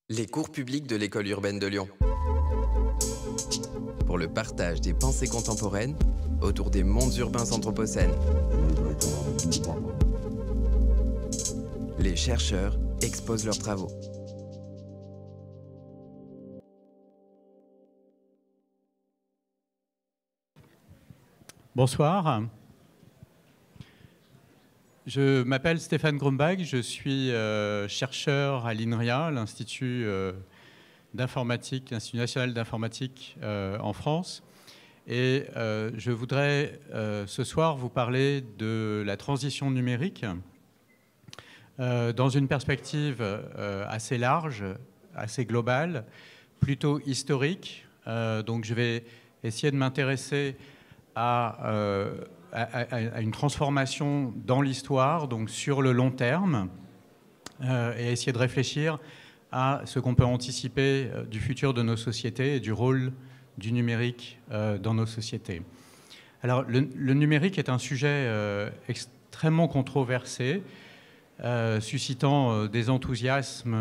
Les cours publics de l'école urbaine de Lyon. Pour le partage des pensées contemporaines autour des mondes urbains anthropocènes. Les chercheurs exposent leurs travaux. Bonsoir. Je m'appelle Stéphane Grumbach, je suis chercheur à l'INRIA, l'Institut d'informatique, l'Institut national d'informatique en France. Et je voudrais ce soir vous parler de la transition numérique dans une perspective assez large, assez globale, plutôt historique. Donc je vais essayer de m'intéresser à une transformation dans l'histoire, donc sur le long terme, et essayer de réfléchir à ce qu'on peut anticiper du futur de nos sociétés et du rôle du numérique dans nos sociétés. Alors, le numérique est un sujet extrêmement controversé, suscitant des enthousiasmes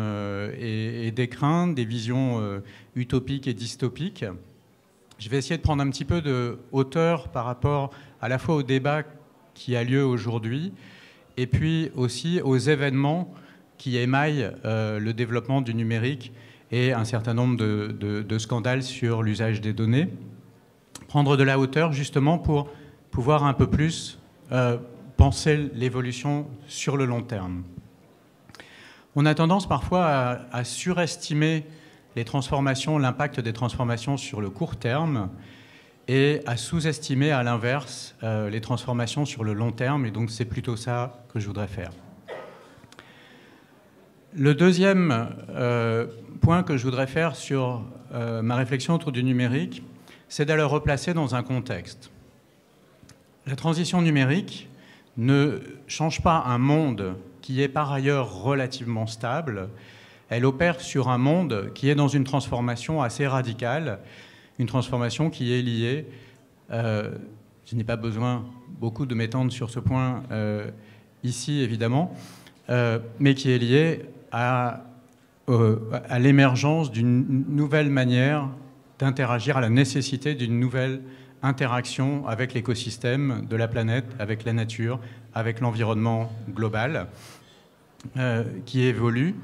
et des craintes, des visions utopiques et dystopiques. Je vais essayer de prendre un petit peu de hauteur par rapport à la fois au débat qui a lieu aujourd'hui et puis aussi aux événements qui émaillent le développement du numérique et un certain nombre de scandales sur l'usage des données. Prendre de la hauteur justement pour pouvoir un peu plus penser l'évolution sur le long terme. On a tendance parfois à surestimer les transformations, l'impact des transformations sur le court terme et à sous-estimer à l'inverse les transformations sur le long terme. Et donc c'est plutôt ça que je voudrais faire. Le deuxième point que je voudrais faire sur ma réflexion autour du numérique, c'est d'aller le replacer dans un contexte. La transition numérique ne change pas un monde qui est par ailleurs relativement stable. Elle opère sur un monde qui est dans une transformation assez radicale, une transformation qui est liée, je n'ai pas besoin beaucoup de m'étendre sur ce point ici évidemment, mais qui est liée à l'émergence d'une nouvelle manière d'interagir, à la nécessité d'une nouvelle interaction avec l'écosystème de la planète, avec la nature, avec l'environnement global qui évolue.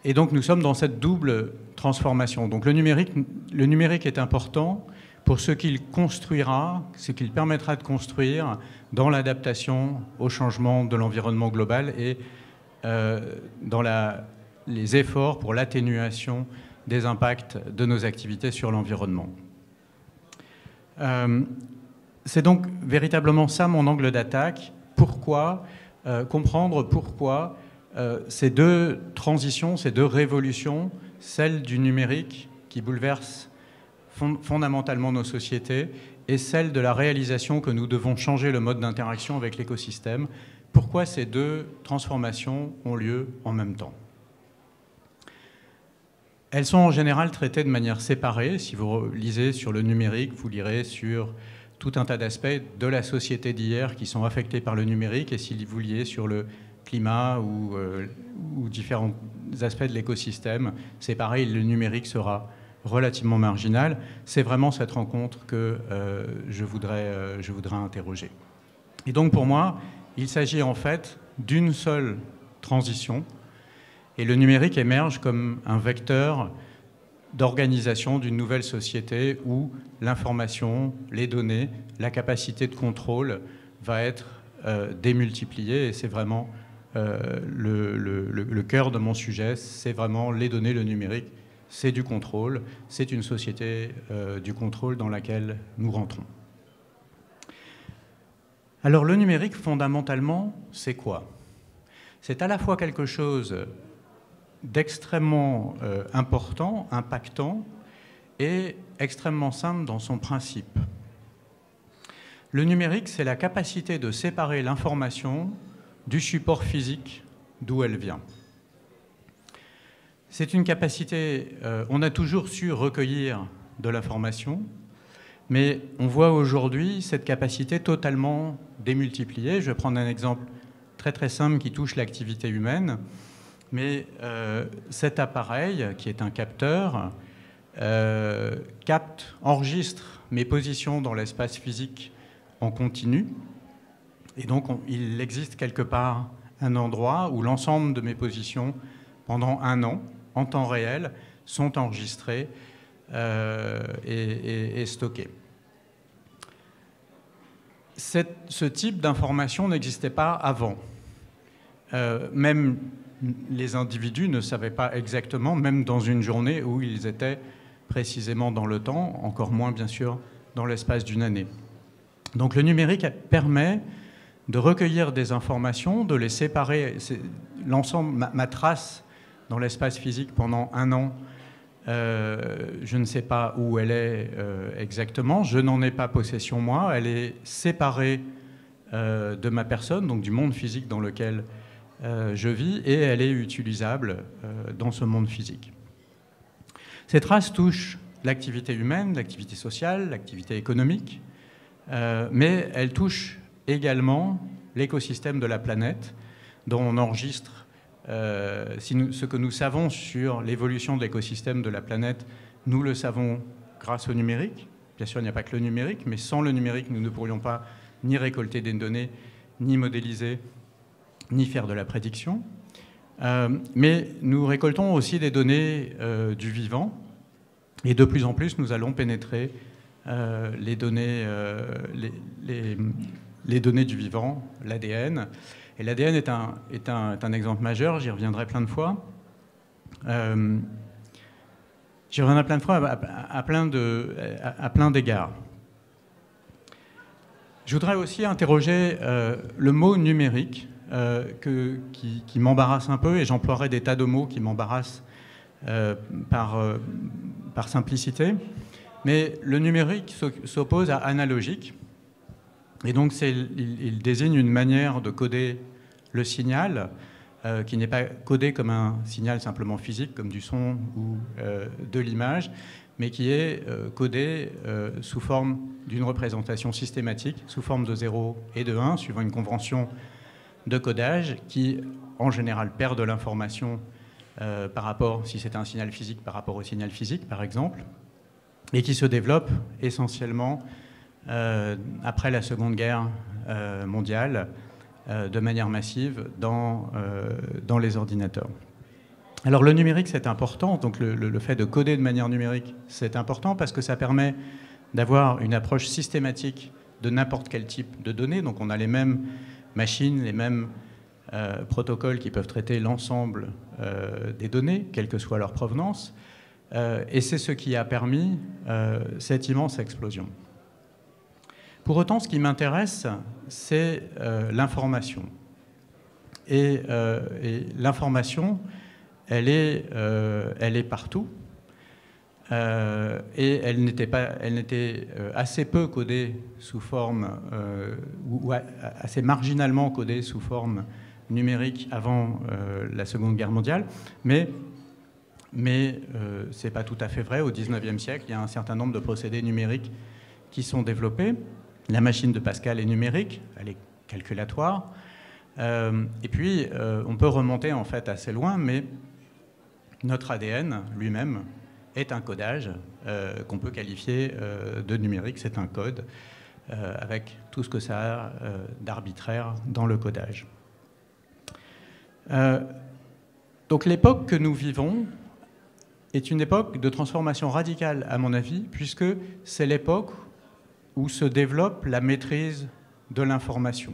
Et donc nous sommes dans cette double transformation. Donc le numérique est important pour ce qu'il construira, ce qu'il permettra de construire dans l'adaptation au changement de l'environnement global et dans les efforts pour l'atténuation des impacts de nos activités sur l'environnement. C'est donc véritablement ça mon angle d'attaque. Pourquoi comprendre pourquoi ces deux transitions, ces deux révolutions, celle du numérique qui bouleverse fondamentalement nos sociétés et celle de la réalisation que nous devons changer le mode d'interaction avec l'écosystème, pourquoi ces deux transformations ont lieu en même temps. Elles sont en général traitées de manière séparée. Si vous lisez sur le numérique, vous lirez sur tout un tas d'aspects de la société d'hier qui sont affectés par le numérique, et si vous lisez sur le climat ou différents aspects de l'écosystème, c'est pareil, le numérique sera relativement marginal. C'est vraiment cette rencontre que je voudrais interroger. Et donc pour moi, il s'agit en fait d'une seule transition, et le numérique émerge comme un vecteur d'organisation d'une nouvelle société où l'information, les données, la capacité de contrôle va être démultipliée, et c'est vraiment le cœur de mon sujet, c'est vraiment les données, le numérique, c'est du contrôle, c'est une société du contrôle dans laquelle nous rentrons. Alors le numérique, fondamentalement, c'est quoi? C'est à la fois quelque chose d'extrêmement important, impactant, et extrêmement simple dans son principe. Le numérique, c'est la capacité de séparer l'information du support physique d'où elle vient. C'est une capacité, on a toujours su recueillir de l'information, mais on voit aujourd'hui cette capacité totalement démultipliée. Je vais prendre un exemple très très simple qui touche l'activité humaine. Mais cet appareil, qui est un capteur, enregistre mes positions dans l'espace physique en continu. Et donc, il existe quelque part un endroit où l'ensemble de mes positions, pendant 1 an, en temps réel, sont enregistrées et stockées. Ce type d'information n'existait pas avant. Même les individus ne savaient pas exactement, même dans une journée, où ils étaient précisément dans le temps, encore moins, bien sûr, dans l'espace d'une année. Donc le numérique permet de recueillir des informations, de les séparer. L'ensemble, ma trace dans l'espace physique pendant 1 an, je ne sais pas où elle est exactement, je n'en ai pas possession moi, elle est séparée de ma personne, donc du monde physique dans lequel je vis, et elle est utilisable dans ce monde physique. Ces traces touchent l'activité humaine, l'activité sociale, l'activité économique, mais elles touchent également l'écosystème de la planète, dont on enregistre ce que nous savons sur l'évolution de l'écosystème de la planète. Nous le savons grâce au numérique. Bien sûr, il n'y a pas que le numérique, mais sans le numérique, nous ne pourrions pas ni récolter des données, ni modéliser, ni faire de la prédiction. Mais nous récoltons aussi des données du vivant, et de plus en plus, nous allons pénétrer les données du vivant, l'ADN. Et l'ADN est un exemple majeur, j'y reviendrai plein de fois. J'y reviendrai plein de fois à plein d'égards. Je voudrais aussi interroger le mot numérique qui m'embarrasse un peu, et j'emploierai des tas de mots qui m'embarrassent par simplicité. Mais le numérique s'oppose à analogique. Et donc, il désigne une manière de coder le signal qui n'est pas codé comme un signal simplement physique, comme du son ou de l'image, mais qui est codé sous forme d'une représentation systématique, sous forme de 0 et de 1, suivant une convention de codage qui, en général, perd de l'information par rapport, si c'est un signal physique, par rapport au signal physique, par exemple, et qui se développe essentiellement après la Seconde Guerre mondiale, de manière massive dans les ordinateurs. Alors le numérique, c'est important, donc le fait de coder de manière numérique, c'est important parce que ça permet d'avoir une approche systématique de n'importe quel type de données. Donc on a les mêmes machines, les mêmes protocoles qui peuvent traiter l'ensemble des données, quelle que soit leur provenance, et c'est ce qui a permis cette immense explosion. Pour autant, ce qui m'intéresse, c'est l'information. Et l'information, elle est partout. Et elle n'était assez peu codée sous forme, ou assez marginalement codée sous forme numérique avant la Seconde Guerre mondiale. Mais ce n'est pas tout à fait vrai. Au XIXe siècle, il y a un certain nombre de procédés numériques qui sont développés. La machine de Pascal est numérique, elle est calculatoire. Et puis, on peut remonter en fait assez loin, mais notre ADN lui-même est un codage qu'on peut qualifier de numérique. C'est un code avec tout ce que ça a d'arbitraire dans le codage. Donc l'époque que nous vivons est une époque de transformation radicale, à mon avis, puisque c'est l'époque où se développe la maîtrise de l'information.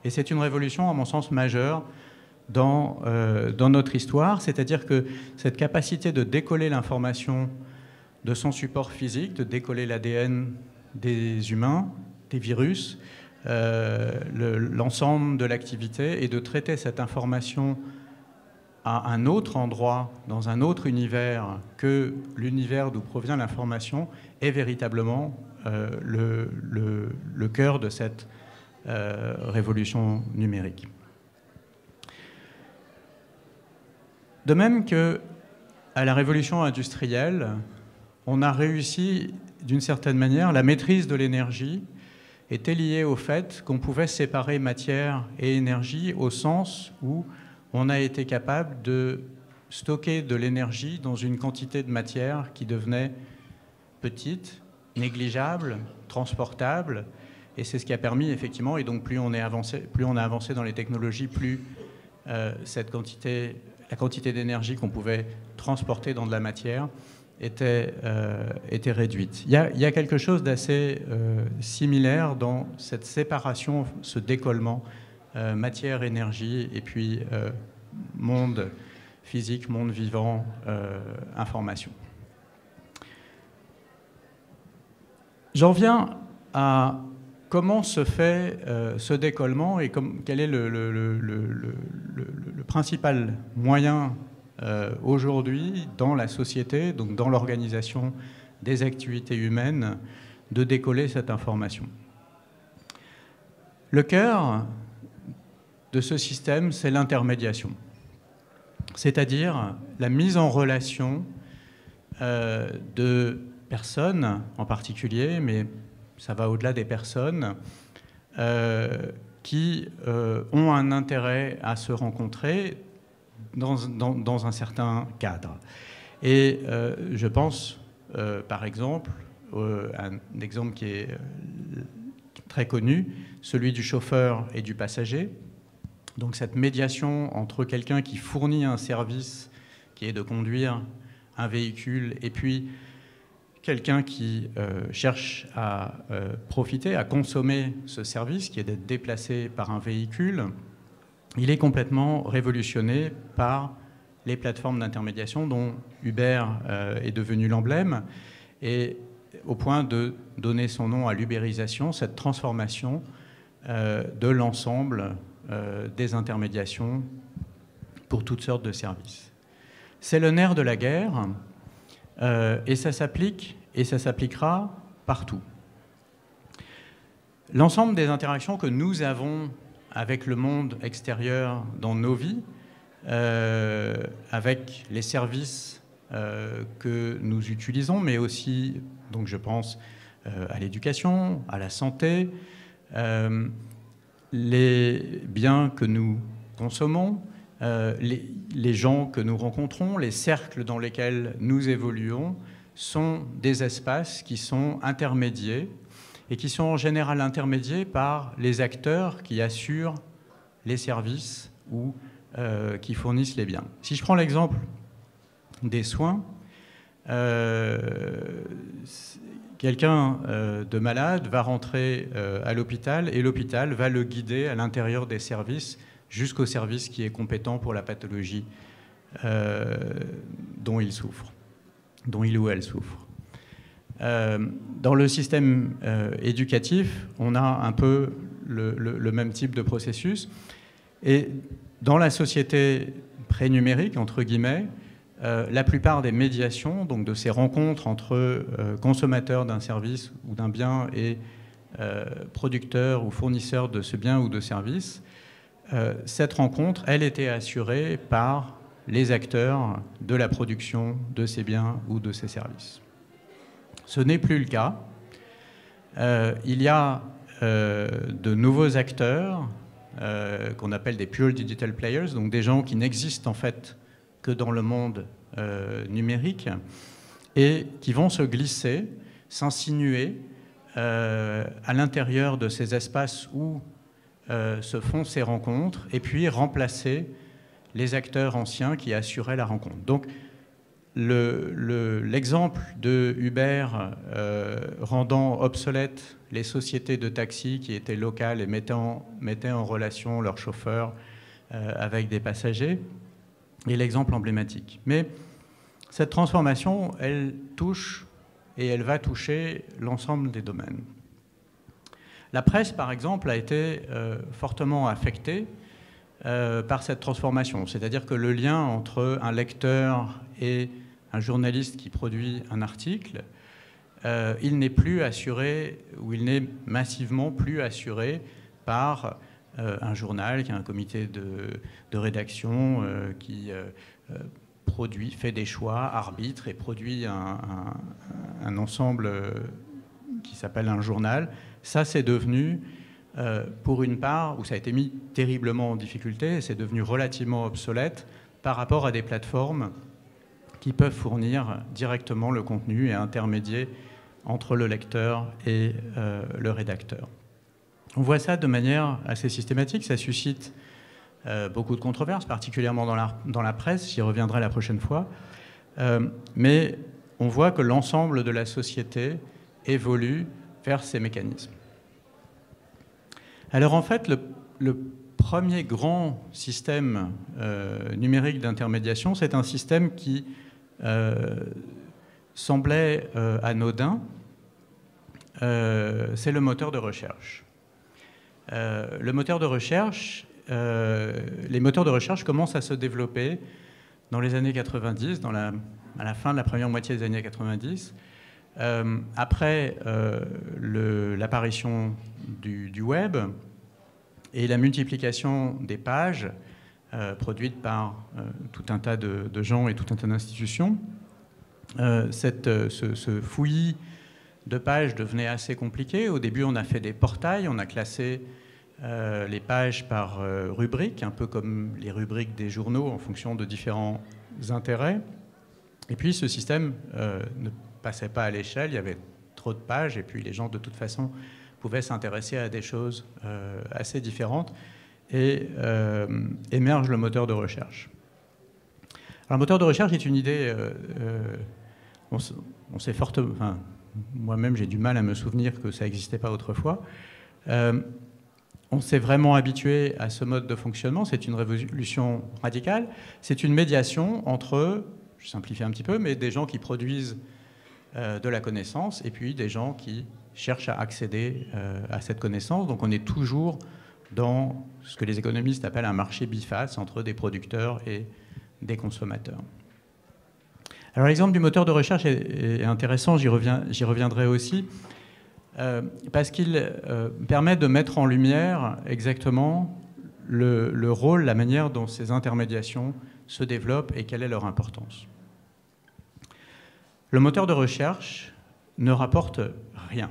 Et c'est une révolution, à mon sens, majeure dans notre histoire, c'est-à-dire que cette capacité de décoller l'information de son support physique, de décoller l'ADN des humains, des virus, l'ensemble de l'activité, et de traiter cette information à un autre endroit, dans un autre univers que l'univers d'où provient l'information, est véritablement le cœur de cette révolution numérique. De même qu'à la révolution industrielle, on a réussi, d'une certaine manière, la maîtrise de l'énergie était liée au fait qu'on pouvait séparer matière et énergie au sens où on a été capable de stocker de l'énergie dans une quantité de matière qui devenait petite, négligeable, transportable, et c'est ce qui a permis effectivement, et donc plus on a avancé dans les technologies, plus la quantité d'énergie qu'on pouvait transporter dans de la matière était réduite. Il y a quelque chose d'assez similaire dans cette séparation, ce décollement matière, énergie, et puis monde physique, monde vivant, information. J'en viens à comment se fait ce décollement et quel est le principal moyen aujourd'hui dans la société, donc dans l'organisation des activités humaines, de décoller cette information. Le cœur de ce système, c'est l'intermédiation, c'est-à-dire la mise en relation de personnes en particulier, mais ça va au-delà des personnes, qui ont un intérêt à se rencontrer dans un certain cadre. Et je pense, par exemple, un exemple qui est très connu, celui du chauffeur et du passager. Donc cette médiation entre quelqu'un qui fournit un service, qui est de conduire un véhicule, et puis quelqu'un qui cherche à profiter, à consommer ce service, qui est d'être déplacé par un véhicule, il est complètement révolutionné par les plateformes d'intermédiation dont Uber est devenu l'emblème, et au point de donner son nom à l'ubérisation, cette transformation de l'ensemble des intermédiations pour toutes sortes de services. C'est le nerf de la guerre, et ça s'applique et ça s'appliquera partout. L'ensemble des interactions que nous avons avec le monde extérieur dans nos vies, avec les services que nous utilisons, mais aussi, donc je pense, à l'éducation, à la santé, les biens que nous consommons, les gens que nous rencontrons, les cercles dans lesquels nous évoluons, sont des espaces qui sont intermédiés et qui sont en général intermédiés par les acteurs qui assurent les services ou qui fournissent les biens. Si je prends l'exemple des soins, quelqu'un de malade va rentrer à l'hôpital et l'hôpital va le guider à l'intérieur des services jusqu'au service qui est compétent pour la pathologie dont il souffre, dont il ou elle souffre. Dans le système éducatif, on a un peu le même type de processus. Et dans la société pré-numérique, entre guillemets, la plupart des médiations, donc de ces rencontres entre consommateurs d'un service ou d'un bien et producteurs ou fournisseurs de ce bien ou de service, cette rencontre, elle était assurée par les acteurs de la production de ces biens ou de ces services. Ce n'est plus le cas. Il y a de nouveaux acteurs qu'on appelle des pure digital players, donc des gens qui n'existent en fait que dans le monde numérique et qui vont se glisser, s'insinuer à l'intérieur de ces espaces où se font ces rencontres et puis remplacer les acteurs anciens qui assuraient la rencontre. Donc l'exemple de Uber rendant obsolètes les sociétés de taxi qui étaient locales et mettaient en relation leurs chauffeurs avec des passagers est l'exemple emblématique. Mais cette transformation, elle touche et elle va toucher l'ensemble des domaines. La presse, par exemple, a été fortement affectée par cette transformation. C'est-à-dire que le lien entre un lecteur et un journaliste qui produit un article, il n'est plus assuré, ou il n'est massivement plus assuré par un journal qui a un comité de rédaction qui fait des choix, arbitre et produit un ensemble qui s'appelle un journal. Ça, c'est devenu pour une part où ça a été mis terriblement en difficulté et c'est devenu relativement obsolète par rapport à des plateformes qui peuvent fournir directement le contenu et intermédier entre le lecteur et le rédacteur. On voit ça de manière assez systématique, ça suscite beaucoup de controverses, particulièrement dans la presse, j'y reviendrai la prochaine fois, mais on voit que l'ensemble de la société évolue vers ces mécanismes. Alors en fait, le premier grand système numérique d'intermédiation, c'est un système qui semblait anodin, c'est le moteur de recherche. Le moteur de recherche, les moteurs de recherche commencent à se développer dans les années 90, à la fin de la première moitié des années 90, après l'apparition du web et la multiplication des pages produites par tout un tas de gens et tout un tas d'institutions. Ce fouillis de pages devenait assez compliqué. Au début, on a fait des portails, on a classé les pages par rubriques, un peu comme les rubriques des journaux en fonction de différents intérêts. Et puis ce système ne passait pas à l'échelle, il y avait trop de pages et puis les gens de toute façon pouvaient s'intéresser à des choses assez différentes et émerge le moteur de recherche. Alors le moteur de recherche est une idée, on s'est fortement, enfin, moi-même j'ai du mal à me souvenir que ça n'existait pas autrefois. On s'est vraiment habitué à ce mode de fonctionnement, c'est une révolution radicale, c'est une médiation entre, je simplifie un petit peu, mais des gens qui produisent de la connaissance et puis des gens qui cherchent à accéder à cette connaissance. Donc on est toujours dans ce que les économistes appellent un marché biface entre des producteurs et des consommateurs. Alors l'exemple du moteur de recherche est intéressant, j'y reviendrai aussi, parce qu'il permet de mettre en lumière exactement le rôle, la manière dont ces intermédiations se développent et quelle est leur importance. Le moteur de recherche ne rapporte rien.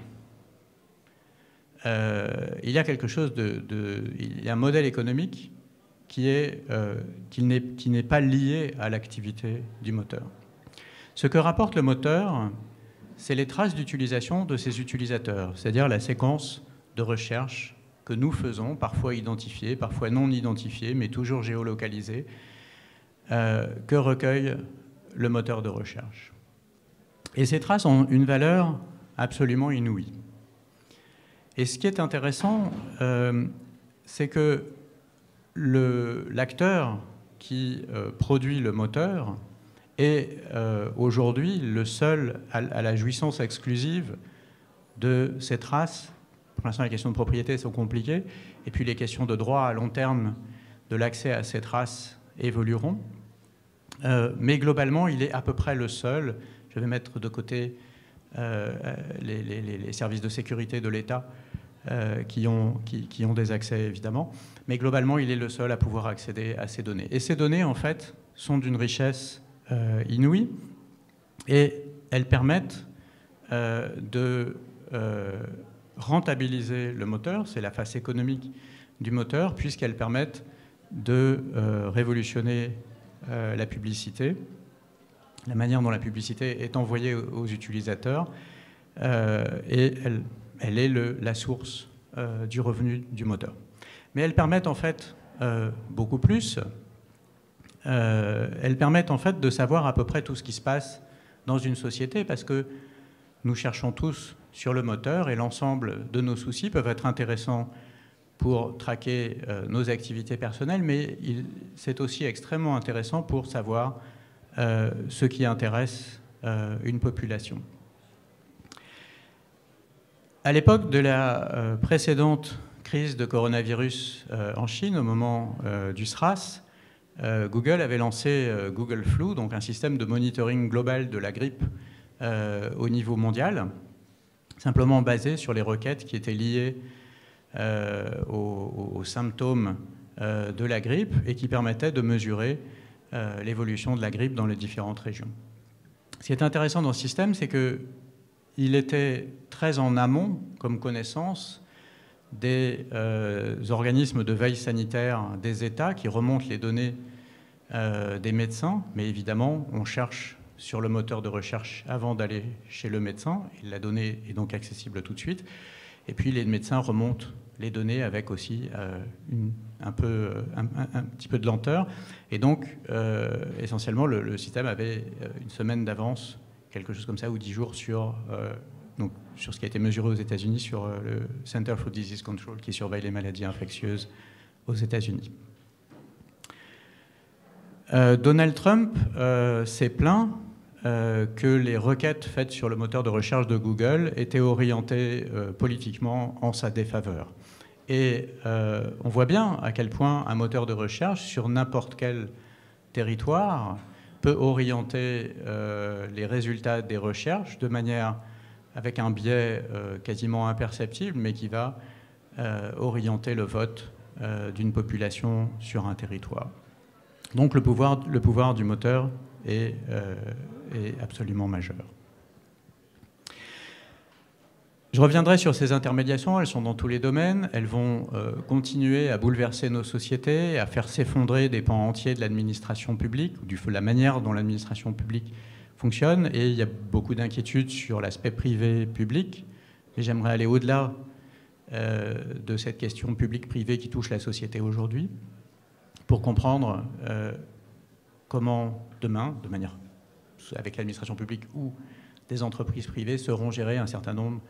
Il y a quelque chose il y a un modèle économique qui n'est pas lié à l'activité du moteur. Ce que rapporte le moteur, c'est les traces d'utilisation de ses utilisateurs, c'est-à-dire la séquence de recherche que nous faisons, parfois identifiée, parfois non identifiée, mais toujours géolocalisée, que recueille le moteur de recherche. Et ces traces ont une valeur absolument inouïe. Et ce qui est intéressant, c'est que l'acteur qui produit le moteur est aujourd'hui le seul à la jouissance exclusive de ces traces. Pour l'instant, les questions de propriété sont compliquées, et puis les questions de droit à long terme de l'accès à ces traces évolueront. Mais globalement, il est à peu près le seul. Je vais mettre de côté les services de sécurité de l'État qui ont des accès, évidemment. Mais globalement, il est le seul à pouvoir accéder à ces données. Et ces données, en fait, sont d'une richesse inouïe et elles permettent de rentabiliser le moteur. C'est la face économique du moteur, puisqu'elles permettent de révolutionner la publicité, la manière dont la publicité est envoyée aux utilisateurs, et elle est la source du revenu du moteur. Mais elles permettent en fait beaucoup plus. Elles permettent en fait de savoir à peu près tout ce qui se passe dans une société, parce que nous cherchons tous sur le moteur et l'ensemble de nos soucis peuvent être intéressants pour traquer nos activités personnelles, mais c'est aussi extrêmement intéressant pour savoir ce qui intéresse une population. À l'époque de la précédente crise de coronavirus en Chine, au moment du SRAS, Google avait lancé Google Flu, donc un système de monitoring global de la grippe au niveau mondial, simplement basé sur les requêtes qui étaient liées aux symptômes de la grippe et qui permettaient de mesurer l'évolution de la grippe dans les différentes régions. Ce qui est intéressant dans ce système, c'est qu'il était très en amont comme connaissance des organismes de veille sanitaire des États qui remontent les données des médecins, mais évidemment, on cherche sur le moteur de recherche avant d'aller chez le médecin, et la donnée est donc accessible tout de suite. Et puis les médecins remontent les données avec aussi un petit peu de lenteur. Et donc, essentiellement, le système avait une semaine d'avance, quelque chose comme ça, ou 10 jours sur ce qui a été mesuré aux États-Unis, sur le Center for Disease Control, qui surveille les maladies infectieuses aux États-Unis. Donald Trump s'est plaint que les requêtes faites sur le moteur de recherche de Google étaient orientées politiquement en sa défaveur. Et on voit bien à quel point un moteur de recherche sur n'importe quel territoire peut orienter les résultats des recherches de manière avec un biais quasiment imperceptible, mais qui va orienter le vote d'une population sur un territoire. Donc le pouvoir du moteur est absolument majeur. Je reviendrai sur ces intermédiations, elles sont dans tous les domaines, elles vont continuer à bouleverser nos sociétés, à faire s'effondrer des pans entiers de l'administration publique, ou de la manière dont l'administration publique fonctionne, et il y a beaucoup d'inquiétudes sur l'aspect privé-public, et j'aimerais aller au-delà de cette question publique-privée qui touche la société aujourd'hui, pour comprendre comment demain, de manière avec l'administration publique ou des entreprises privées, seront gérés un certain nombre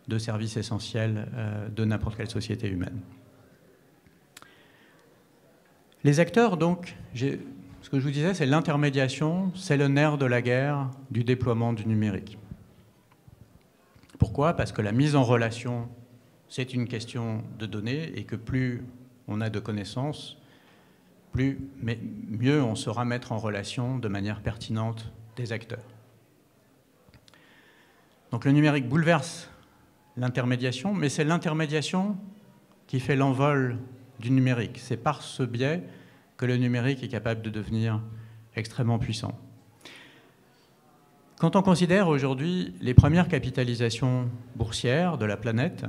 de services essentiels de n'importe quelle société humaine. Les acteurs, donc, ce que je vous disais, c'est l'intermédiation, c'est le nerf de la guerre du déploiement du numérique. Pourquoi ? Parce que la mise en relation, c'est une question de données et que plus on a de connaissances, mieux on saura mettre en relation de manière pertinente des acteurs. Donc le numérique bouleverse l'intermédiation, mais c'est l'intermédiation qui fait l'envol du numérique. C'est par ce biais que le numérique est capable de devenir extrêmement puissant. Quand on considère aujourd'hui les premières capitalisations boursières de la planète,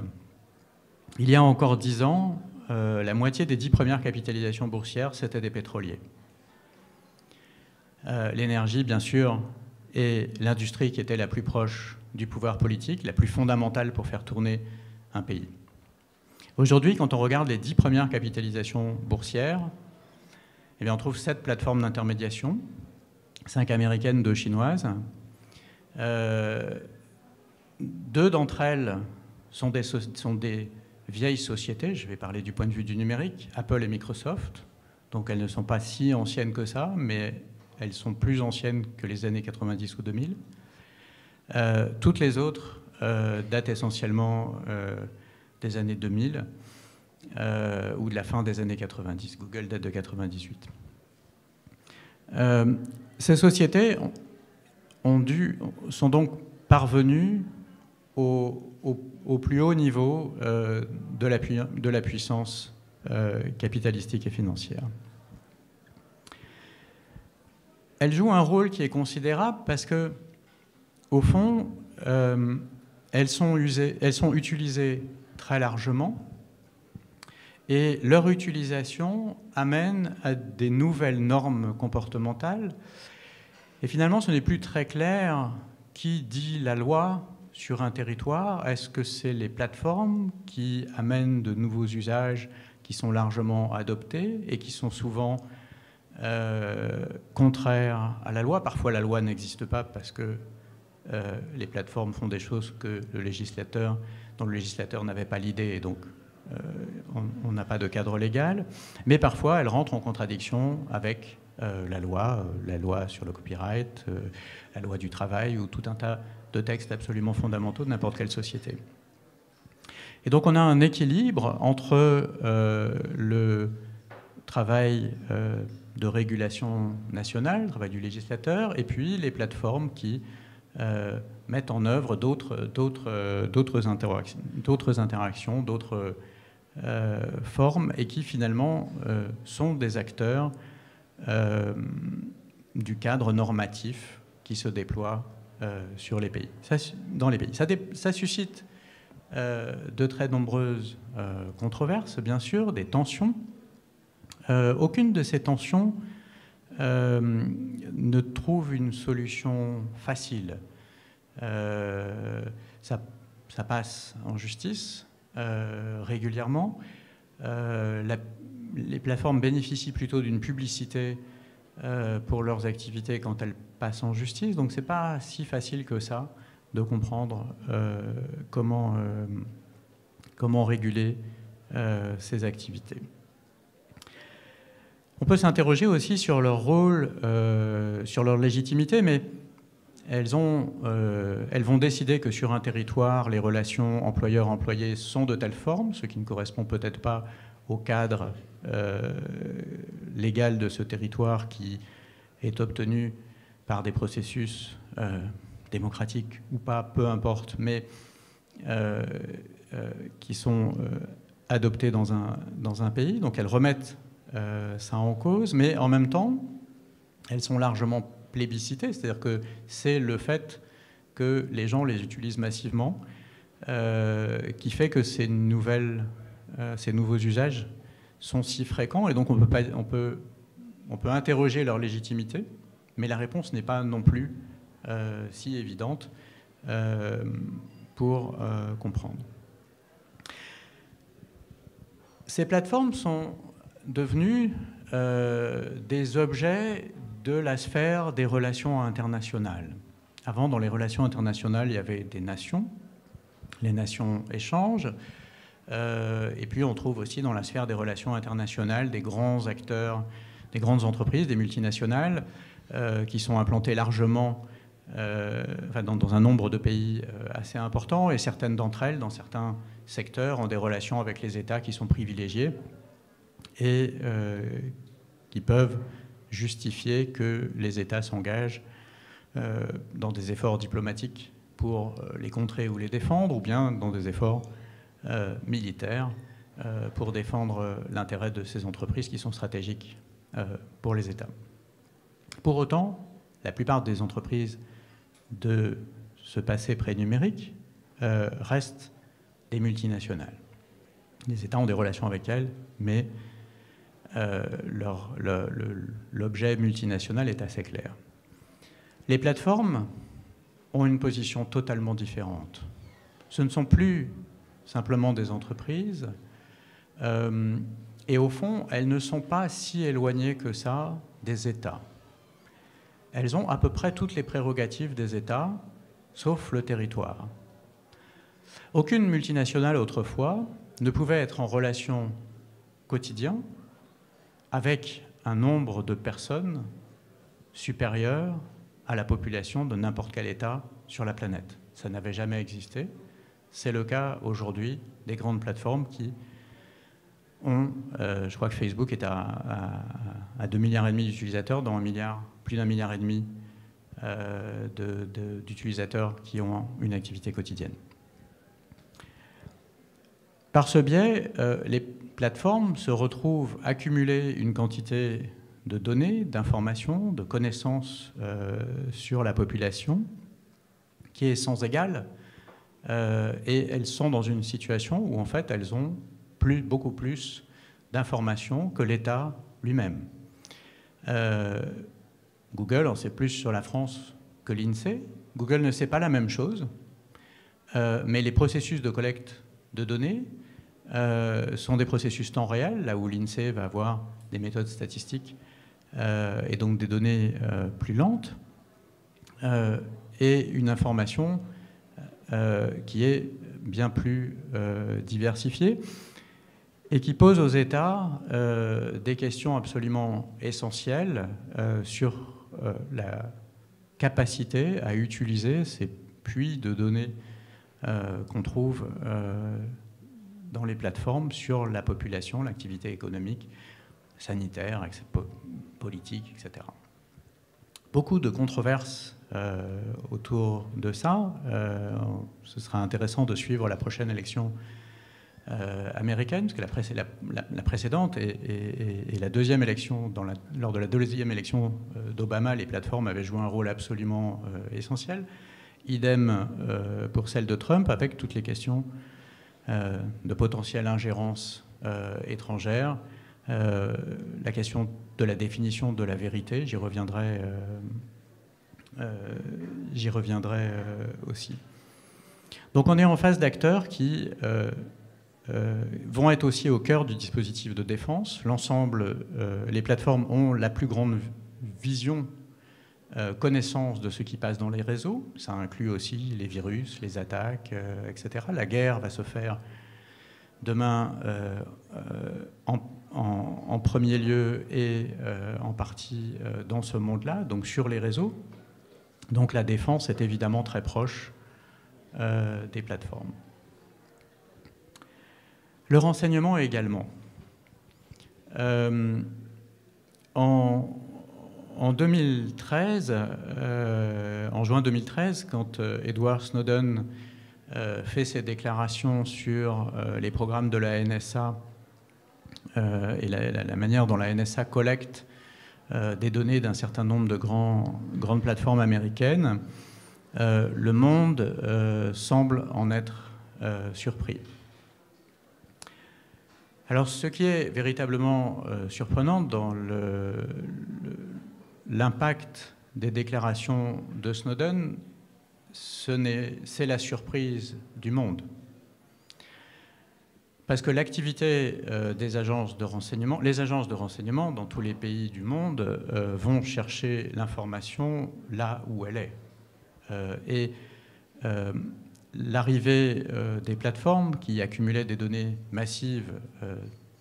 il y a encore 10 ans, la moitié des 10 premières capitalisations boursières, c'était des pétroliers. L'énergie, bien sûr, et l'industrie qui était la plus proche du pouvoir politique, la plus fondamentale pour faire tourner un pays. Aujourd'hui, quand on regarde les 10 premières capitalisations boursières, eh bien, on trouve 7 plateformes d'intermédiation, 5 américaines, 2 chinoises. 2 d'entre elles sont des vieilles sociétés, je vais parler du point de vue du numérique, Apple et Microsoft. Donc elles ne sont pas si anciennes que ça, mais elles sont plus anciennes que les années 90 ou 2000. Toutes les autres datent essentiellement des années 2000 ou de la fin des années 90. Google date de 98. Ces sociétés sont donc parvenues au plus haut niveau de la puissance capitalistique et financière. Elles jouent un rôle qui est considérable parce que, au fond, elles sont utilisées très largement et leur utilisation amène à des nouvelles normes comportementales. Et finalement, ce n'est plus très clair qui dit la loi sur un territoire. Est-ce que c'est les plateformes qui amènent de nouveaux usages qui sont largement adoptés et qui sont souvent contraires à la loi? Parfois, la loi n'existe pas parce que les plateformes font des choses dont le législateur n'avait pas l'idée et donc on n'a pas de cadre légal. Mais parfois, elles rentrent en contradiction avec la loi sur le copyright, la loi du travail ou tout un tas de textes absolument fondamentaux de n'importe quelle société. Et donc on a un équilibre entre le travail de régulation nationale, le travail du législateur, et puis les plateformes qui mettent en œuvre d'autres interactions, d'autres formes, et qui finalement sont des acteurs du cadre normatif qui se déploie dans les pays. Ça suscite de très nombreuses controverses, bien sûr, des tensions. Aucune de ces tensions ne trouve une solution facile. Ça passe en justice régulièrement. Les plateformes bénéficient plutôt d'une publicité pour leurs activités quand elles passent en justice. Donc ce n'est pas si facile que ça de comprendre comment réguler ces activités. On peut s'interroger aussi sur leur rôle, sur leur légitimité, mais elles vont décider que sur un territoire, les relations employeur-employé sont de telle forme, ce qui ne correspond peut-être pas au cadre légal de ce territoire qui est obtenu par des processus démocratiques ou pas, peu importe, mais qui sont adoptés dans un pays. Donc elles remettent ça en cause, mais en même temps, elles sont largement plébiscitées, c'est-à-dire que c'est le fait que les gens les utilisent massivement qui fait que ces nouveaux usages sont si fréquents, et donc on peut interroger leur légitimité, mais la réponse n'est pas non plus si évidente pour comprendre. Ces plateformes sont devenues des objets de la sphère des relations internationales. Avant, dans les relations internationales, il y avait des nations. Les nations échangent. Et puis, on trouve aussi dans la sphère des relations internationales des grands acteurs, des grandes entreprises, des multinationales, qui sont implantées largement dans un nombre de pays assez important. Et certaines d'entre elles, dans certains secteurs, ont des relations avec les États qui sont privilégiés et qui peuvent justifier que les États s'engagent dans des efforts diplomatiques pour les contrer ou les défendre, ou bien dans des efforts militaires pour défendre l'intérêt de ces entreprises qui sont stratégiques pour les États. Pour autant, la plupart des entreprises de ce passé pré-numérique restent des multinationales. Les États ont des relations avec elles, mais l'objet multinational est assez clair. Les plateformes ont une position totalement différente. Ce ne sont plus simplement des entreprises, et au fond, elles ne sont pas si éloignées que ça des États. Elles ont à peu près toutes les prérogatives des États, sauf le territoire. Aucune multinationale autrefois ne pouvait être en relation quotidienne avec un nombre de personnes supérieur à la population de n'importe quel État sur la planète. Ça n'avait jamais existé. C'est le cas aujourd'hui des grandes plateformes qui ont, je crois que Facebook est à 2,5 milliards d'utilisateurs, dans plus d'1,5 milliard d'utilisateurs qui ont une activité quotidienne. Par ce biais, les plateformes se retrouvent accumuler une quantité de données, d'informations, de connaissances sur la population qui est sans égale, et elles sont dans une situation où en fait elles ont beaucoup plus d'informations que l'État lui-même. Google en sait plus sur la France que l'INSEE. Google ne sait pas la même chose, mais les processus de collecte de données sont des processus temps réel, là où l'INSEE va avoir des méthodes statistiques et donc des données plus lentes, et une information qui est bien plus diversifiée et qui pose aux États des questions absolument essentielles sur la capacité à utiliser ces puits de données qu'on trouve dans les plateformes sur la population, l'activité économique, sanitaire, politique, etc. Beaucoup de controverses autour de ça. Ce sera intéressant de suivre la prochaine élection américaine, parce que la précédente et la deuxième élection, lors de la deuxième élection d'Obama, les plateformes avaient joué un rôle absolument essentiel. Idem pour celle de Trump, avec toutes les questions de potentielle ingérence étrangère, la question de la définition de la vérité, j'y reviendrai aussi. Donc on est en face d'acteurs qui vont être aussi au cœur du dispositif de défense. L'ensemble, les plateformes ont la plus grande vision, connaissance de ce qui passe dans les réseaux. Ça inclut aussi les virus, les attaques, etc. La guerre va se faire demain en premier lieu et en partie dans ce monde-là, donc sur les réseaux. Donc la défense est évidemment très proche des plateformes. Le renseignement également. En 2013, en juin 2013, quand Edward Snowden fait ses déclarations sur les programmes de la NSA et la manière dont la NSA collecte des données d'un certain nombre de grandes plateformes américaines, le monde semble en être surpris. Alors, ce qui est véritablement surprenant dans l'impact des déclarations de Snowden, c'est la surprise du monde. Parce que l'activité des agences de renseignement, les agences de renseignement dans tous les pays du monde vont chercher l'information là où elle est. L'arrivée des plateformes qui accumulaient des données massives